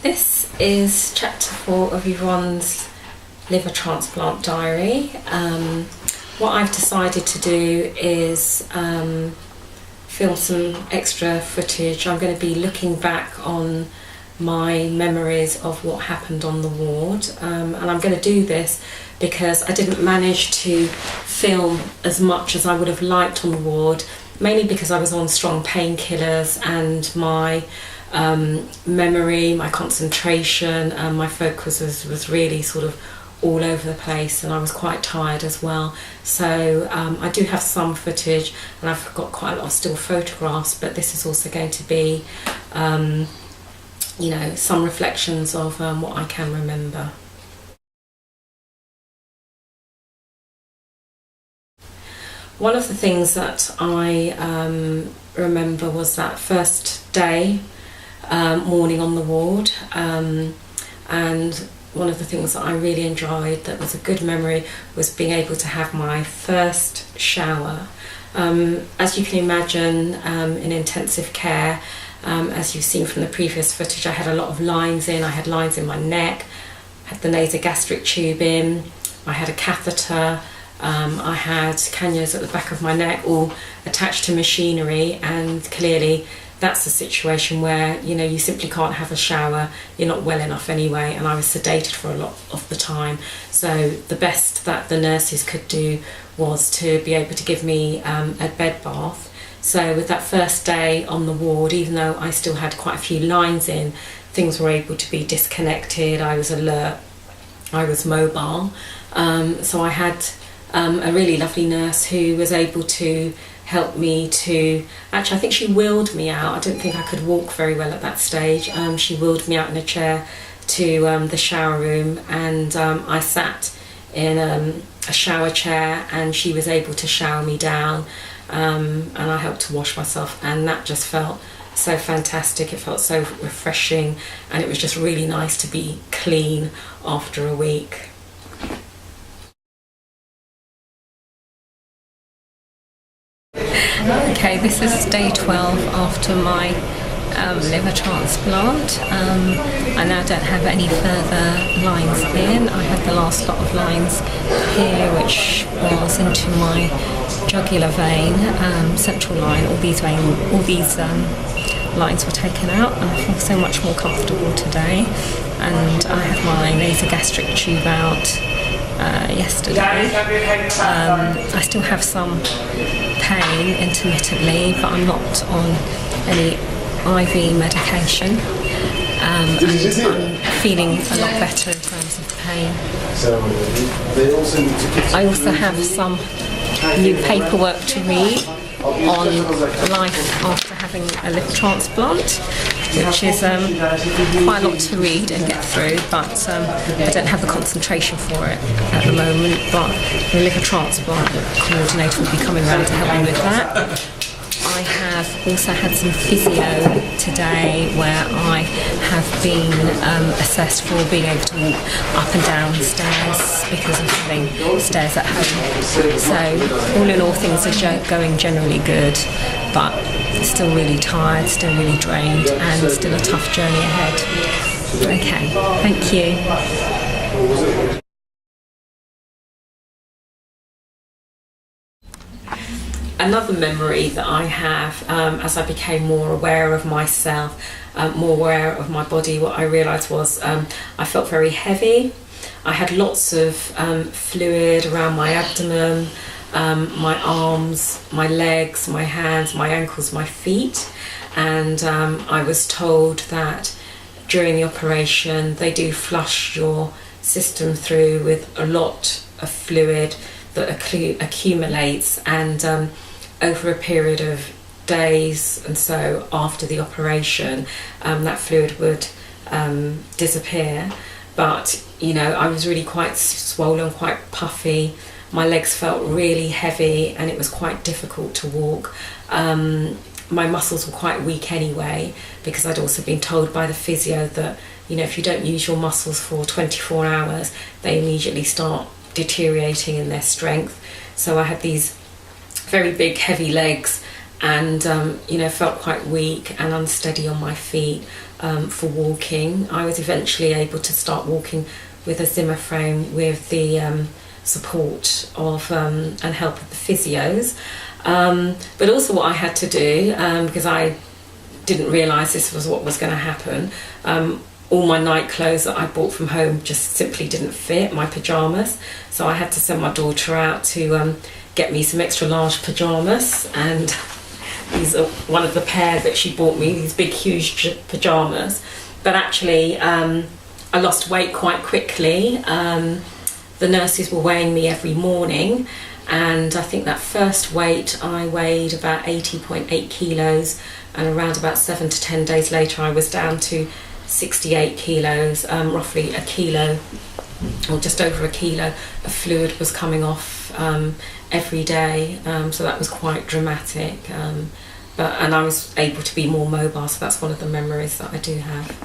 This is chapter 4 of Yvonne's liver transplant diary. What I've decided to do is film some extra footage. I'm going to be looking back on my memories of what happened on the ward, and I'm going to do this because I didn't manage to film as much as I would have liked on the ward, mainly because I was on strong painkillers and my memory, my concentration and my focus was really sort of all over the place, and I was quite tired as well. So I do have some footage and I've got quite a lot of still photographs, but this is also going to be you know, some reflections of what I can remember. One of the things that I remember was that first day morning on the ward, and one of the things that I really enjoyed that was a good memory was being able to have my first shower. As you can imagine, in intensive care, as you've seen from the previous footage, I had a lot of lines in. I had lines in my neck, had the nasogastric tube in, I had a catheter, I had cannulas at the back of my neck, all attached to machinery, and clearly that's a situation where, you know, you simply can't have a shower, you're not well enough anyway, and I was sedated for a lot of the time. So the best that the nurses could do was to be able to give me a bed bath. So with that first day on the ward, even though I still had quite a few lines in, things were able to be disconnected, I was alert, I was mobile. So I had a really lovely nurse who was able to help me to, actually I think she wheeled me out. I didn't think I could walk very well at that stage. She wheeled me out in a chair to the shower room, and I sat in a shower chair and she was able to shower me down, and I helped to wash myself, and that just felt so fantastic. It felt so refreshing, and it was just really nice to be clean after a week. Okay, this is day 12 after my liver transplant. I now don't have any further lines in. I had the last lot of lines here, which was into my jugular vein, central line. All these lines were taken out, and I feel so much more comfortable today. And I had my nasogastric tube out yesterday. I still have some pain intermittently, but I'm not on any IV medication, and I'm feeling a lot better in terms of pain. I also have some new paperwork to read on life after having a liver transplant, which is quite a lot to read and get through, but I don't have the concentration for it at the moment. But the liver transplant coordinator will be coming around to help me with that. I have also had some physio today where I have been assessed for being able to walk up and down stairs because of having stairs at home. So all in all, things are going generally good, but still really tired, still really drained, and still a tough journey ahead. Okay, thank you. Another memory that I have, as I became more aware of myself, more aware of my body, what I realised was I felt very heavy. I had lots of fluid around my abdomen, my arms, my legs, my hands, my ankles, my feet, and I was told that during the operation they do flush your system through with a lot of fluid that accumulates, and over a period of days and so after the operation, that fluid would disappear. But you know, I was really quite swollen, quite puffy. My legs felt really heavy, and it was quite difficult to walk. My muscles were quite weak anyway, because I'd also been told by the physio that, you know, if you don't use your muscles for 24 hours, they immediately start deteriorating in their strength. So I had these very big, heavy legs, and felt quite weak and unsteady on my feet for walking. I was eventually able to start walking with a Zimmer frame with the support of and help of the physios, but also what I had to do, because I didn't realise this was what was going to happen, all my night clothes that I bought from home just simply didn't fit, my pyjamas, so I had to send my daughter out to get me some extra large pyjamas, and these are one of the pair that she bought me, these big huge pyjamas. But actually I lost weight quite quickly. The nurses were weighing me every morning, and I think that first weight I weighed about 80.8 kilos, and around about 7 to 10 days later I was down to 68 kilos, roughly a kilo or just over a kilo of fluid was coming off every day, so that was quite dramatic, and I was able to be more mobile, so that's one of the memories that I do have.